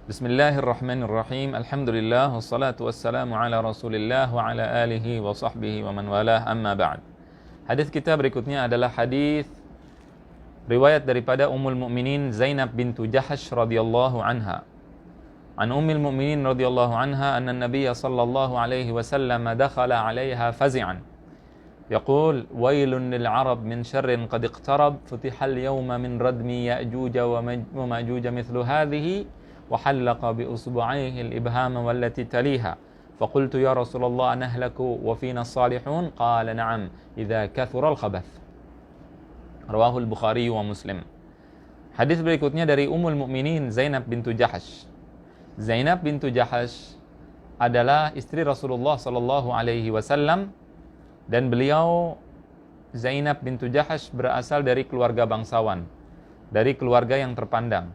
Bismillahirrahmanirrahim. Alhamdulillah wassalatu wassalamu ala Rasulillah wa ala alihi wa sahbihi wa man walah, amma ba'd. Hadis kita berikutnya adalah hadis riwayat daripada Ummul Mukminin Zainab bintu Jahash radhiyallahu anha. An Ummul Mukminin radhiyallahu anha anna an-nabiy sallallahu alaihi wasallam dakhala 'alaiha fazi'an. يقول ويل للعرب من شر قد اقترب فتح اليوم من ردم يأجوج ومأجوج مثل هذه وحلق بأصبعيه الإبهام والتي تليها فقلت يا رسول الله نهلك وفينا الصالحون قال نعم إذا كثر الخبث. رواه البخاري ومسلم. Hadis berikutnya dari Ummul Mukminin Zainab bintu Jahash. Zainab bintu Jahash adalah istri Rasulullah sallallahu alaihi wasallam dan beliau Zainab bintu Jahash berasal dari keluarga bangsawan, dari keluarga yang terpandang.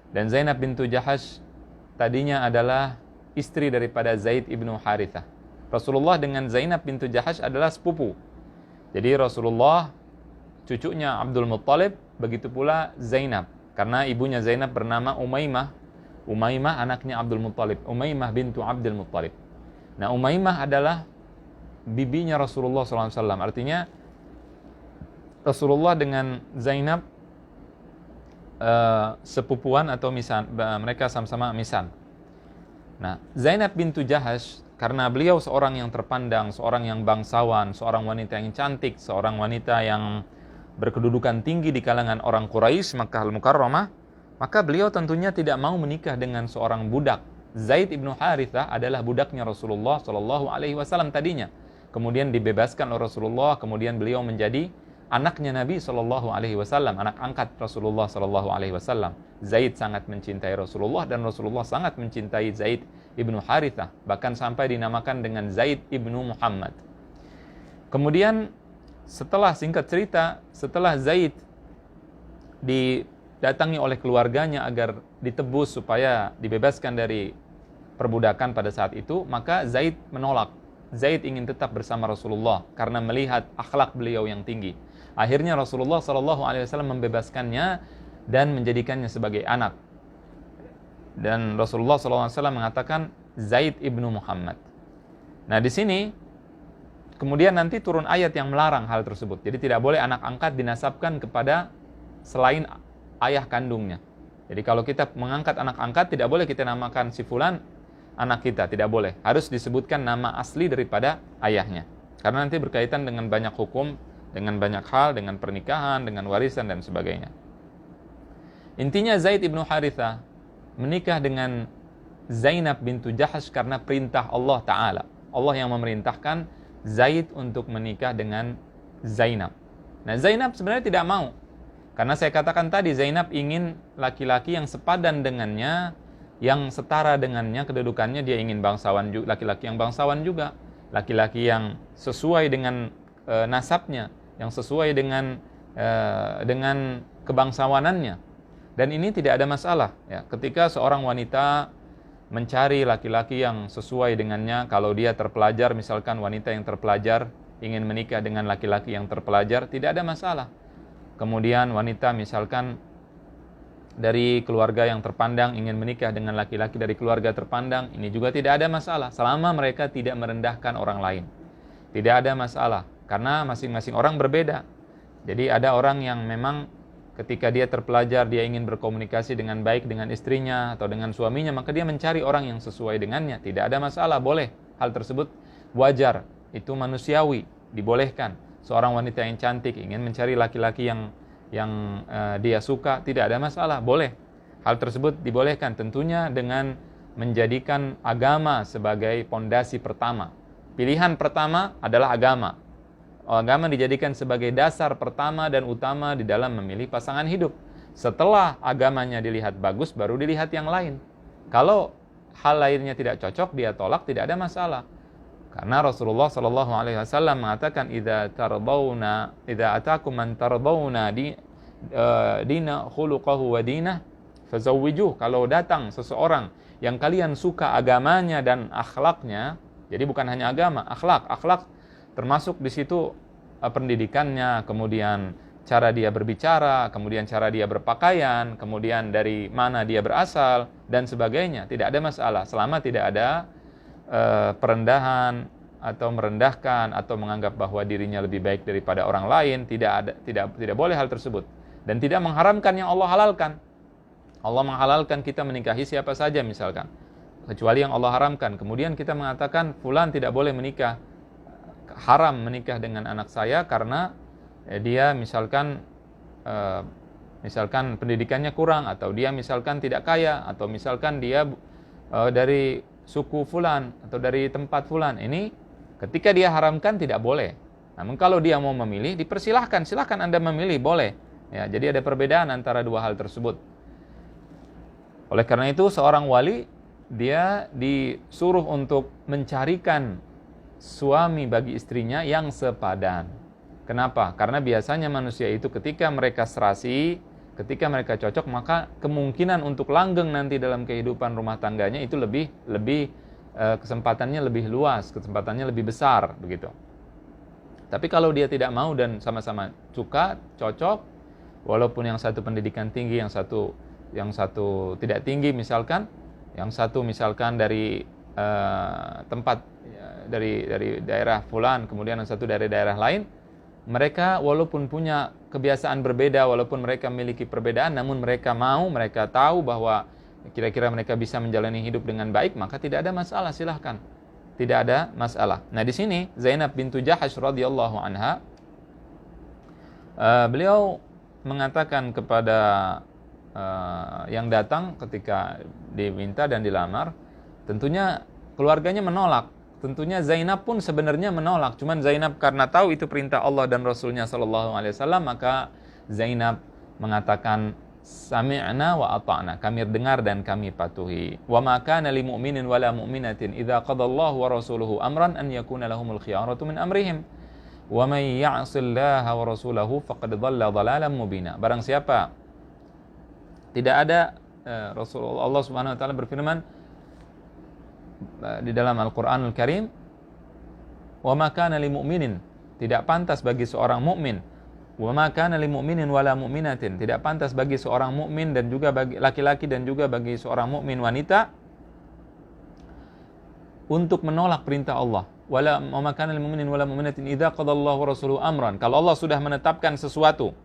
Dan Zainab bintu Jahash tadinya adalah istri daripada Zaid ibnu Harithah. Rasulullah dengan Zainab bintu Jahash adalah sepupu. Jadi Rasulullah cucunya Abdul Muttalib, begitu pula Zainab. Karena ibunya Zainab bernama Umaymah. Umaymah anaknya Abdul Muttalib. Umaymah bintu Abdul Muttalib. Nah, Umaymah adalah bibinya Rasulullah SAW. Artinya Rasulullah dengan Zainab sepupuan atau misan, mereka sama-sama misan. Nah, Zainab bintu Jahash karena beliau seorang yang terpandang, seorang yang bangsawan, seorang wanita yang cantik, seorang wanita yang berkedudukan tinggi di kalangan orang Quraisy Makkah Al-Mukarramah, maka beliau tentunya tidak mau menikah dengan seorang budak. Zaid ibnu Harithah adalah budaknya Rasulullah Shallallahu Alaihi Wasallam tadinya. Kemudian dibebaskan oleh Rasulullah, kemudian beliau menjadi anaknya Nabi Shallallahu Alaihi Wasallam, anak angkat Rasulullah Shallallahu Alaihi Wasallam. Zaid sangat mencintai Rasulullah dan Rasulullah sangat mencintai Zaid ibnu Harithah, bahkan sampai dinamakan dengan Zaid ibnu Muhammad. Kemudian setelah singkat cerita, setelah Zaid didatangi oleh keluarganya agar ditebus supaya dibebaskan dari perbudakan pada saat itu, maka Zaid menolak. Zaid ingin tetap bersama Rasulullah karena melihat akhlak beliau yang tinggi. Akhirnya Rasulullah SAW membebaskannya dan menjadikannya sebagai anak. Dan Rasulullah SAW mengatakan Zaid ibnu Muhammad. Nah, di sini kemudian nanti turun ayat yang melarang hal tersebut. Jadi tidak boleh anak angkat dinasabkan kepada selain ayah kandungnya. Jadi kalau kita mengangkat anak angkat, tidak boleh kita namakan si fulan anak kita, tidak boleh. Harus disebutkan nama asli daripada ayahnya. Karena nanti berkaitan dengan banyak hukum, dengan banyak hal, dengan pernikahan, dengan warisan dan sebagainya. Intinya Zaid ibnu Harithah menikah dengan Zainab bintu Jahash karena perintah Allah Ta'ala. Allah yang memerintahkan Zaid untuk menikah dengan Zainab. Nah, Zainab sebenarnya tidak mau. Karena saya katakan tadi, Zainab ingin laki-laki yang sepadan dengannya, yang setara dengannya kedudukannya. Dia ingin bangsawan, laki-laki yang bangsawan juga, laki-laki yang sesuai dengan nasabnya, yang sesuai dengan kebangsawanannya. Dan ini tidak ada masalah ya, ketika seorang wanita mencari laki-laki yang sesuai dengannya. Kalau dia terpelajar, misalkan wanita yang terpelajar ingin menikah dengan laki-laki yang terpelajar, tidak ada masalah. Kemudian wanita misalkan dari keluarga yang terpandang ingin menikah dengan laki-laki dari keluarga terpandang, ini juga tidak ada masalah selama mereka tidak merendahkan orang lain. Tidak ada masalah karena masing-masing orang berbeda. Jadi ada orang yang memang ketika dia terpelajar, dia ingin berkomunikasi dengan baik dengan istrinya atau dengan suaminya, maka dia mencari orang yang sesuai dengannya. Tidak ada masalah, boleh. Hal tersebut wajar, itu manusiawi, dibolehkan. Seorang wanita yang cantik ingin mencari laki-laki yang dia suka, tidak ada masalah, boleh. Hal tersebut dibolehkan tentunya dengan menjadikan agama sebagai pondasi pertama. Pilihan pertama adalah agama. Agama dijadikan sebagai dasar pertama dan utama di dalam memilih pasangan hidup. Setelah agamanya dilihat bagus, baru dilihat yang lain. Kalau hal lainnya tidak cocok, dia tolak, tidak ada masalah. Karena Rasulullah SAW mengatakan, idza atakum man tardawna dina khuluquhu wa dinah fazawwijuh. Kalau datang seseorang yang kalian suka agamanya dan akhlaknya, jadi bukan hanya agama, akhlak termasuk di situ pendidikannya, kemudian cara dia berbicara, kemudian cara dia berpakaian, kemudian dari mana dia berasal, dan sebagainya. Tidak ada masalah, selama tidak ada perendahan atau merendahkan atau menganggap bahwa dirinya lebih baik daripada orang lain. Tidak boleh hal tersebut, dan tidak mengharamkan yang Allah halalkan. Allah menghalalkan kita menikahi siapa saja misalkan, kecuali yang Allah haramkan. Kemudian kita mengatakan fulan tidak boleh menikah, haram menikah dengan anak saya karena dia misalkan pendidikannya kurang, atau dia misalkan tidak kaya, atau misalkan dia dari suku fulan atau dari tempat fulan. Ini ketika dia haramkan tidak boleh. Namun kalau dia mau memilih, dipersilahkan, silahkan Anda memilih, boleh. Ya, jadi ada perbedaan antara dua hal tersebut. Oleh karena itu seorang wali dia disuruh untuk mencarikan suami bagi istrinya yang sepadan. Kenapa? Karena biasanya manusia itu ketika mereka serasi, ketika mereka cocok, maka kemungkinan untuk langgeng nanti dalam kehidupan rumah tangganya itu lebih kesempatannya lebih luas, kesempatannya lebih besar, begitu. Tapi kalau dia tidak mau dan sama-sama suka, cocok, walaupun yang satu pendidikan tinggi, yang satu tidak tinggi misalkan, yang satu misalkan dari tempat dari daerah fulan, kemudian yang satu dari daerah lain, mereka walaupun punya kebiasaan berbeda, walaupun mereka memiliki perbedaan, namun mereka tahu bahwa kira-kira mereka bisa menjalani hidup dengan baik, maka tidak ada masalah, silahkan. Tidak ada masalah. Nah, di sini Zainab bintu Jahash radhiyallahu anha, beliau mengatakan kepada yang datang ketika diminta dan dilamar, tentunya keluarganya menolak. Tentunya Zainab pun sebenarnya menolak. Cuman Zainab karena tahu itu perintah Allah dan Rasulnya sallallahu alaihi wasallam, maka Zainab mengatakan sami'na wa ata'na, kami dengar dan kami patuhi. Wa ma kana lil mu'minin wala mu'minatin idza qadallahu wa rasuluhu amran an yakuna lahumul khiyaratu min amrihim. Wa may ya'sillaha wa rasulahu faqad dhalla dhalalan mubina. Barang siapa tidak ada Rasulullah, Allah Subhanahu wa taala berfirman di dalam Al-Qur'anul Karim, wa ma kana lil mu'minin, tidak pantas bagi seorang mukmin, wa ma kana lil mu'minin wala mu'minatin, tidak pantas bagi seorang mukmin dan juga bagi laki-laki dan juga bagi seorang mukmin wanita untuk menolak perintah Allah. Wala ma kana lil mu'minin wala mu'minatin idza qadallahu wa rasuluhu amran, kalau Allah sudah menetapkan sesuatu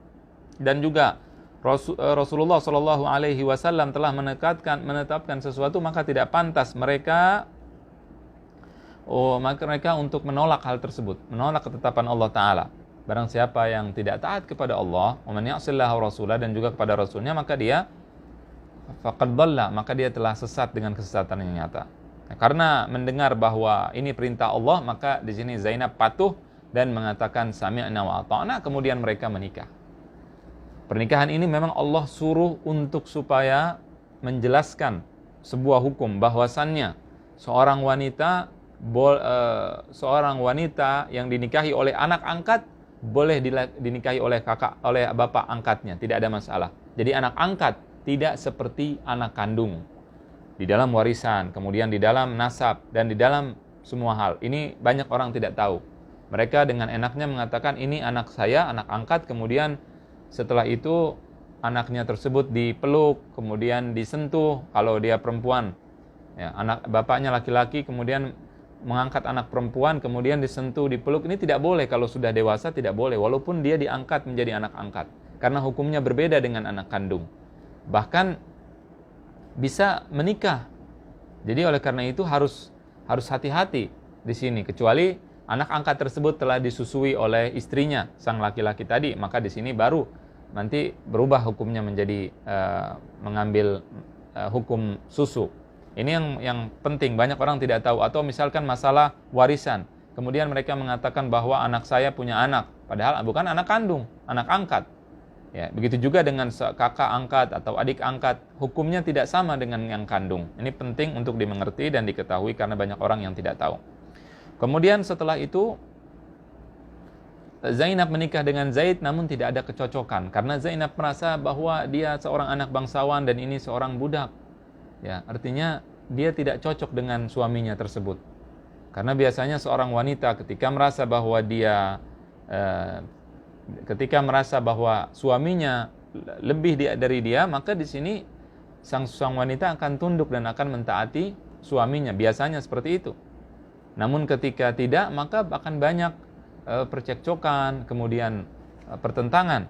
dan juga Rasulullah Shallallahu Alaihi Wasallam telah menetapkan sesuatu, maka tidak pantas mereka untuk menolak hal tersebut, menolak ketetapan Allah Taala. Barang siapa yang tidak taat kepada Allah, wa man ya'sillaha rasulah, dan juga kepada Rasulnya, maka dia faqad dhalla, maka dia telah sesat dengan kesesatan yang nyata. Nah, karena mendengar bahwa ini perintah Allah, maka di sini Zainab patuh dan mengatakan sami'na wa ata'na, kemudian mereka menikah. Pernikahan ini memang Allah suruh untuk supaya menjelaskan sebuah hukum bahwasannya seorang wanita yang dinikahi oleh anak angkat boleh dinikahi oleh bapak angkatnya, tidak ada masalah. Jadi anak angkat tidak seperti anak kandung di dalam warisan, kemudian di dalam nasab dan di dalam semua hal. Ini banyak orang tidak tahu. Mereka dengan enaknya mengatakan ini anak saya, anak angkat, kemudian setelah itu anaknya tersebut dipeluk, kemudian disentuh kalau dia perempuan. Ya, anak bapaknya laki-laki kemudian mengangkat anak perempuan, kemudian disentuh, dipeluk. Ini tidak boleh, kalau sudah dewasa tidak boleh, walaupun dia diangkat menjadi anak angkat, karena hukumnya berbeda dengan anak kandung. Bahkan bisa menikah. Jadi oleh karena itu harus hati-hati di sini, kecuali anak angkat tersebut telah disusui oleh istrinya, sang laki-laki tadi, maka di sini baru nanti berubah hukumnya menjadi mengambil hukum susu. Ini yang penting, banyak orang tidak tahu. Atau misalkan masalah warisan, kemudian mereka mengatakan bahwa anak saya punya anak, padahal bukan anak kandung, anak angkat. Ya, begitu juga dengan kakak angkat atau adik angkat, hukumnya tidak sama dengan yang kandung. Ini penting untuk dimengerti dan diketahui karena banyak orang yang tidak tahu. Kemudian setelah itu Zainab menikah dengan Zaid, namun tidak ada kecocokan karena Zainab merasa bahwa dia seorang anak bangsawan dan ini seorang budak. Ya, artinya dia tidak cocok dengan suaminya tersebut. Karena biasanya seorang wanita ketika merasa bahwa dia ketika merasa bahwa suaminya lebih dari dia, maka di sini sang wanita akan tunduk dan akan mentaati suaminya. Biasanya seperti itu. Namun ketika tidak, maka akan banyak percekcokan, kemudian pertentangan.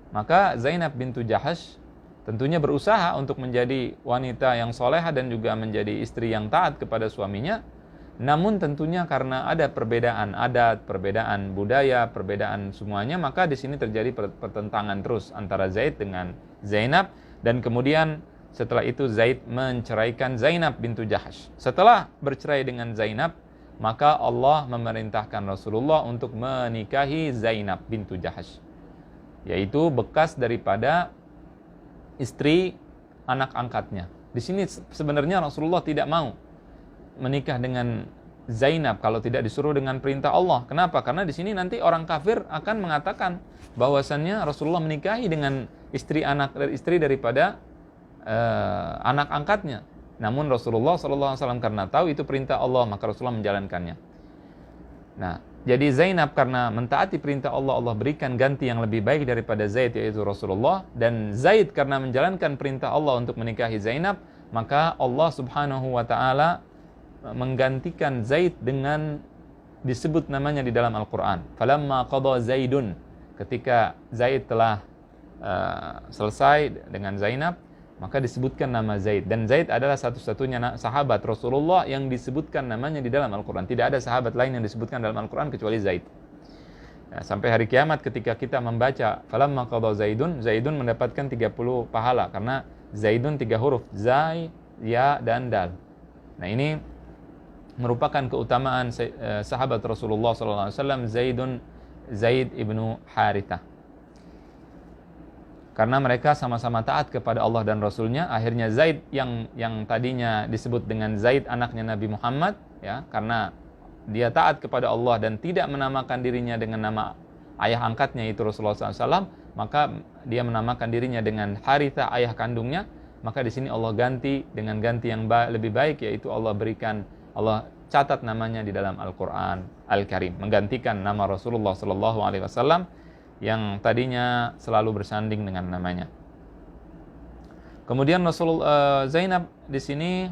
Maka Zainab bintu Jahash tentunya berusaha untuk menjadi wanita yang soleha dan juga menjadi istri yang taat kepada suaminya. Namun tentunya karena ada perbedaan adat, perbedaan budaya, perbedaan semuanya, maka di sini terjadi pertentangan terus antara Zaid dengan Zainab. Dan kemudian setelah itu Zaid menceraikan Zainab bintu Jahash. Setelah bercerai dengan Zainab, maka Allah memerintahkan Rasulullah untuk menikahi Zainab bintu Jahash, yaitu bekas daripada istri anak angkatnya. Di sini sebenarnya Rasulullah tidak mau menikah dengan Zainab kalau tidak disuruh dengan perintah Allah. Kenapa? Karena di sini nanti orang kafir akan mengatakan bahwasannya Rasulullah menikahi dengan istri daripada anak angkatnya. Namun Rasulullah SAW karena tahu itu perintah Allah, maka Rasulullah menjalankannya. Nah, jadi Zainab karena mentaati perintah Allah, Allah berikan ganti yang lebih baik daripada Zaid, yaitu Rasulullah. Dan Zaid karena menjalankan perintah Allah untuk menikahi Zainab, maka Allah Subhanahu wa ta'ala menggantikan Zaid dengan disebut namanya di dalam Al-Quran. Falamma qada Zaidun, ketika Zaid telah selesai dengan Zainab, maka disebutkan nama Zaid. Dan Zaid adalah satu-satunya sahabat Rasulullah yang disebutkan namanya di dalam Al-Quran. Tidak ada sahabat lain yang disebutkan dalam Al-Quran kecuali Zaid. Nah, sampai hari kiamat ketika kita membaca falamma qada Zaidun, Zaidun mendapatkan 30 pahala karena Zaidun 3 huruf, Zai, Ya, dan Dal. Nah, ini merupakan keutamaan sahabat Rasulullah SAW, Zaid ibnu Harithah. Karena mereka sama-sama taat kepada Allah dan Rasulnya, akhirnya Zaid yang tadinya disebut dengan Zaid anaknya Nabi Muhammad, ya, karena dia taat kepada Allah dan tidak menamakan dirinya dengan nama ayah angkatnya itu Rasulullah SAW, maka dia menamakan dirinya dengan Harithah, ayah kandungnya. Maka di sini Allah ganti dengan ganti yang lebih baik, yaitu Allah catat namanya di dalam Al-Quran Al-Karim, menggantikan nama Rasulullah SAW yang tadinya selalu bersanding dengan namanya. Kemudian Zainab di sini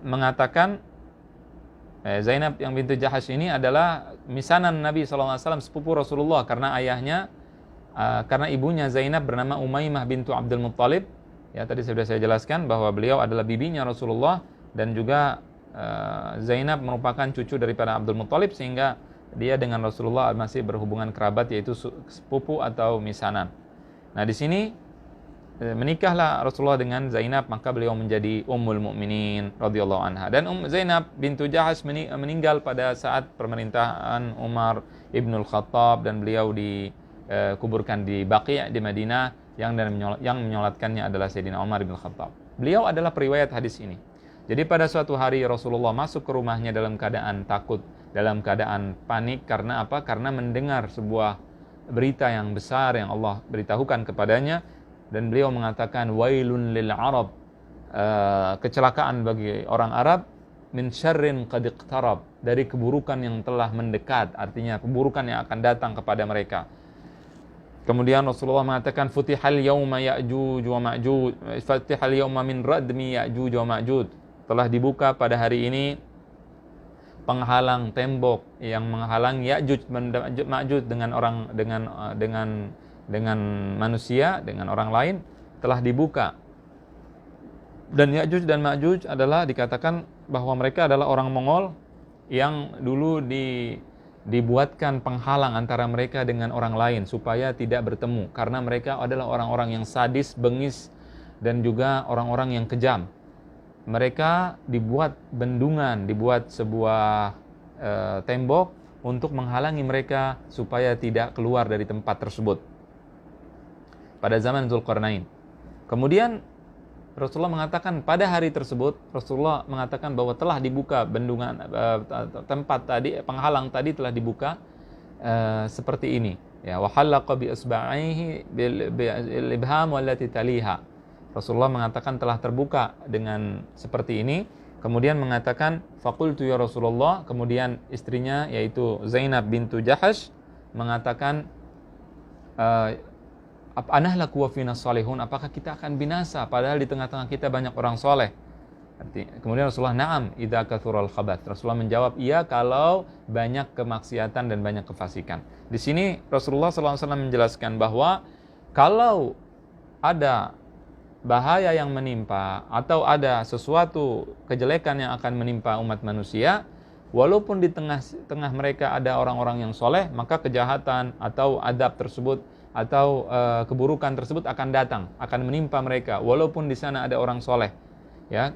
mengatakan, Zainab yang bintu Jahash ini adalah misanan Nabi SAW, sepupu Rasulullah, karena karena ibunya Zainab bernama Umaymah bintu Abdul Muttalib. Ya, tadi sudah saya jelaskan bahwa beliau adalah bibinya Rasulullah, dan juga Zainab merupakan cucu daripada Abdul Muttalib, sehingga dia dengan Rasulullah masih berhubungan kerabat, yaitu sepupu atau misanan. Nah, di sini menikahlah Rasulullah dengan Zainab, maka beliau menjadi Ummul Mukminin radhiyallahu anha. Dan Zainab bintu Jahash meninggal pada saat pemerintahan Umar ibnul Khattab, dan beliau dikuburkan di Baqi' di Madinah, yang menyolatkannya adalah Sayyidina Umar ibnul Khattab. Beliau adalah periwayat hadis ini. Jadi pada suatu hari Rasulullah masuk ke rumahnya dalam keadaan takut, dalam keadaan panik. Karena apa? Karena mendengar sebuah berita yang besar yang Allah beritahukan kepadanya, dan beliau mengatakan wailun lil Arab, kecelakaan bagi orang Arab, min syarrin qad iqtarab, dari keburukan yang telah mendekat, artinya keburukan yang akan datang kepada mereka. Kemudian Rasulullah mengatakan futihal yauma ya'juj wa ma'juj, futihal yauma min radmi ya'juj wa ma'juj, telah dibuka pada hari ini penghalang tembok yang menghalang Ya'juj Ma'juj dengan manusia, dengan orang lain, telah dibuka. Dan Ya'juj dan Ma'juj adalah dikatakan bahwa mereka adalah orang Mongol yang dulu dibuatkan penghalang antara mereka dengan orang lain supaya tidak bertemu, karena mereka adalah orang-orang yang sadis, bengis, dan juga orang-orang yang kejam. Mereka dibuat bendungan, dibuat sebuah tembok untuk menghalangi mereka supaya tidak keluar dari tempat tersebut pada zaman Dzulqarnain. Kemudian Rasulullah mengatakan pada hari tersebut, Rasulullah mengatakan bahwa telah dibuka bendungan, tempat tadi, penghalang tadi telah dibuka seperti ini, ya, wa halaqa bi isba'ihi bil ibham wallati taliha. Rasulullah mengatakan telah terbuka dengan seperti ini. Kemudian mengatakan faqultu ya Rasulullah, kemudian istrinya yaitu Zainab bintu Jahash mengatakan anahlaku wa fina salihun, apakah kita akan binasa padahal di tengah-tengah kita banyak orang soleh? Kemudian Rasulullah, na'am idza kathural khabath. Rasulullah menjawab, iya kalau banyak kemaksiatan dan banyak kefasikan. Di sini Rasulullah SAW menjelaskan bahwa kalau ada bahaya yang menimpa atau ada sesuatu kejelekan yang akan menimpa umat manusia, walaupun di tengah mereka ada orang-orang yang soleh, maka kejahatan atau adab tersebut atau keburukan tersebut akan datang, akan menimpa mereka, walaupun di sana ada orang soleh. Ya,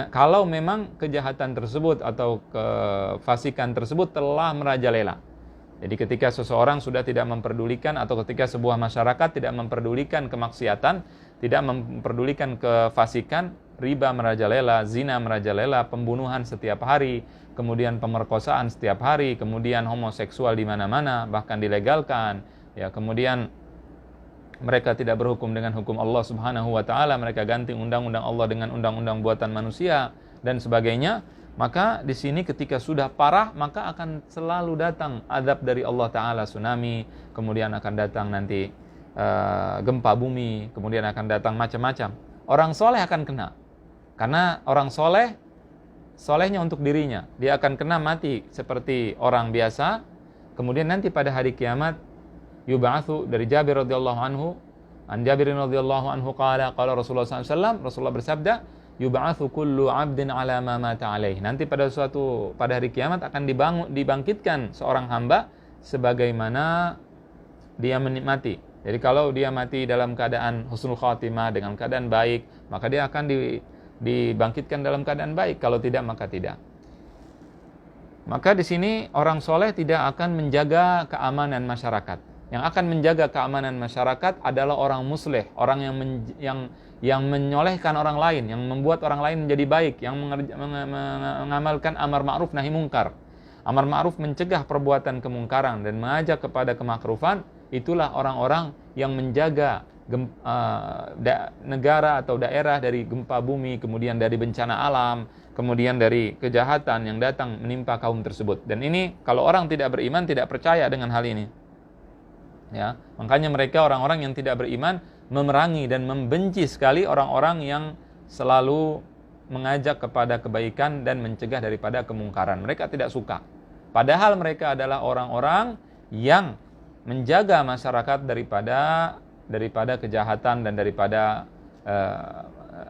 kalau memang kejahatan tersebut atau kefasikan tersebut telah merajalela. Jadi ketika seseorang sudah tidak memperdulikan atau ketika sebuah masyarakat tidak memperdulikan kemaksiatan, tidak memperdulikan kefasikan, riba merajalela, zina merajalela, pembunuhan setiap hari, kemudian pemerkosaan setiap hari, kemudian homoseksual di mana-mana bahkan dilegalkan, ya, kemudian mereka tidak berhukum dengan hukum Allah Subhanahu wa taala, mereka ganti undang-undang Allah dengan undang-undang buatan manusia dan sebagainya. Maka di sini ketika sudah parah, maka akan selalu datang azab dari Allah taala, tsunami, kemudian akan datang nanti gempa bumi, kemudian akan datang macam-macam. Orang soleh akan kena. Karena orang solehnya untuk dirinya, dia akan kena mati seperti orang biasa. Kemudian nanti pada hari kiamat yub'atsu, dari Jabir radhiyallahu anhu, an Jabir radhiyallahu anhu qala Rasulullah SAW, Rasulullah bersabda, yub'atsu kullu 'abdin 'ala ma mata 'alaihi. Nanti pada hari kiamat akan dibangkitkan seorang hamba sebagaimana dia mati. Jadi kalau dia mati dalam keadaan husnul khatimah, dengan keadaan baik, maka dia akan dibangkitkan dalam keadaan baik. Kalau tidak, maka tidak. Maka di sini orang soleh tidak akan menjaga keamanan masyarakat. Yang akan menjaga keamanan masyarakat adalah orang musleh, orang yang menyolehkan orang lain, yang membuat orang lain menjadi baik, yang mengamalkan amar ma'ruf nahi mungkar. Amar ma'ruf mencegah perbuatan kemungkaran dan mengajak kepada kemakrufan. Itulah orang-orang yang menjaga negara atau daerah dari gempa bumi, kemudian dari bencana alam, kemudian dari kejahatan yang datang menimpa kaum tersebut. Dan ini kalau orang tidak beriman tidak percaya dengan hal ini. Ya, makanya mereka orang-orang yang tidak beriman memerangi dan membenci sekali orang-orang yang selalu mengajak kepada kebaikan dan mencegah daripada kemungkaran. Mereka tidak suka. Padahal mereka adalah orang-orang yang menjaga masyarakat daripada kejahatan dan daripada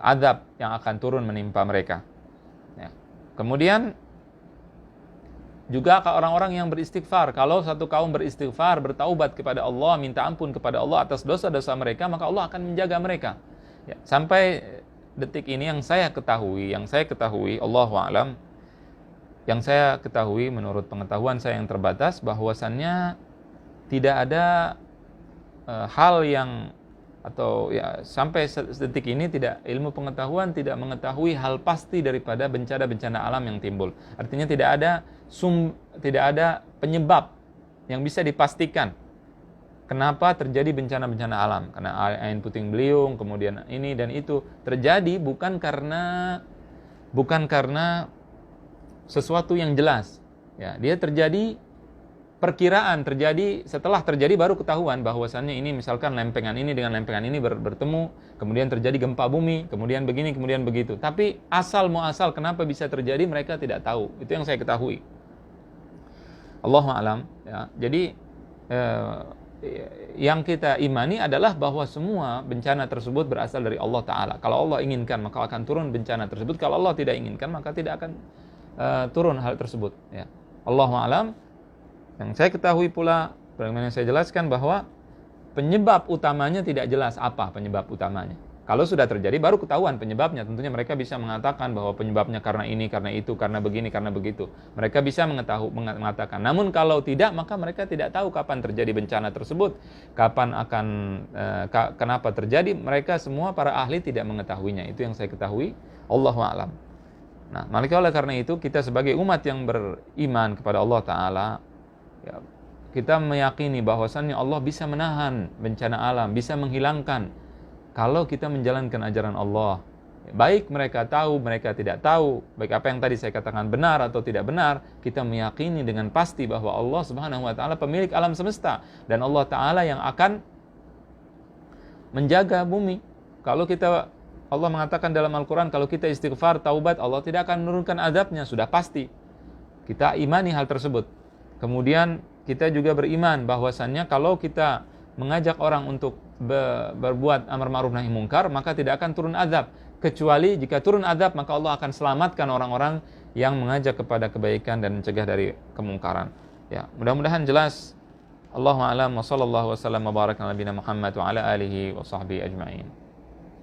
azab yang akan turun menimpa mereka. Ya. Kemudian juga orang-orang yang beristighfar. Kalau satu kaum beristighfar, bertaubat kepada Allah, minta ampun kepada Allah atas dosa-dosa mereka, maka Allah akan menjaga mereka. Ya. Sampai detik ini yang saya ketahui, Allahu a'lam, yang saya ketahui menurut pengetahuan saya yang terbatas, bahwasannya tidak ada hal yang atau ya sampai detik ini tidak, ilmu pengetahuan tidak mengetahui hal pasti daripada bencana-bencana alam yang timbul. Artinya tidak ada penyebab yang bisa dipastikan kenapa terjadi bencana-bencana alam. Karena angin puting beliung, kemudian ini dan itu terjadi bukan karena sesuatu yang jelas. Ya, dia terjadi, perkiraan terjadi, setelah terjadi baru ketahuan bahwasannya ini misalkan lempengan ini dengan lempengan ini bertemu, kemudian terjadi gempa bumi, kemudian begini, kemudian begitu. Tapi asal kenapa bisa terjadi mereka tidak tahu. Itu yang saya ketahui. Allahu a'lam. Ya. Jadi yang kita imani adalah bahwa semua bencana tersebut berasal dari Allah Ta'ala. Kalau Allah inginkan maka akan turun bencana tersebut. Kalau Allah tidak inginkan maka tidak akan turun hal tersebut. Ya. Allahu a'lam. Yang saya ketahui pula, bagaimana saya jelaskan bahwa penyebab utamanya tidak jelas apa penyebab utamanya. Kalau sudah terjadi baru ketahuan penyebabnya. Tentunya mereka bisa mengatakan bahwa penyebabnya karena ini, karena itu, karena begini, karena begitu. Mereka bisa mengatakan. Namun kalau tidak, maka mereka tidak tahu kapan terjadi bencana tersebut, kapan akan kenapa terjadi. Mereka semua para ahli tidak mengetahuinya. Itu yang saya ketahui. Allahu a'lam. Nah, maka oleh karena itu kita sebagai umat yang beriman kepada Allah Ta'ala, ya, kita meyakini bahwasannya Allah bisa menahan bencana alam, bisa menghilangkan kalau kita menjalankan ajaran Allah. Baik mereka tahu, mereka tidak tahu, baik apa yang tadi saya katakan benar atau tidak benar, kita meyakini dengan pasti bahwa Allah Subhanahu wa taala pemilik alam semesta dan Allah taala yang akan menjaga bumi. Kalau kita, Allah mengatakan dalam Al-Quran, kalau kita istighfar, taubat, Allah tidak akan menurunkan azabnya, sudah pasti. Kita imani hal tersebut. Kemudian kita juga beriman bahwasannya kalau kita mengajak orang untuk berbuat amar ma'ruf nahi mungkar, maka tidak akan turun azab. Kecuali jika turun azab, maka Allah akan selamatkan orang-orang yang mengajak kepada kebaikan dan mencegah dari kemungkaran. Ya, mudah-mudahan jelas. Allahu a'lam wa sallallahu wasallam wa baraka ala nabiyina Muhammad wa ala alihi wa sahbihi ajma'in.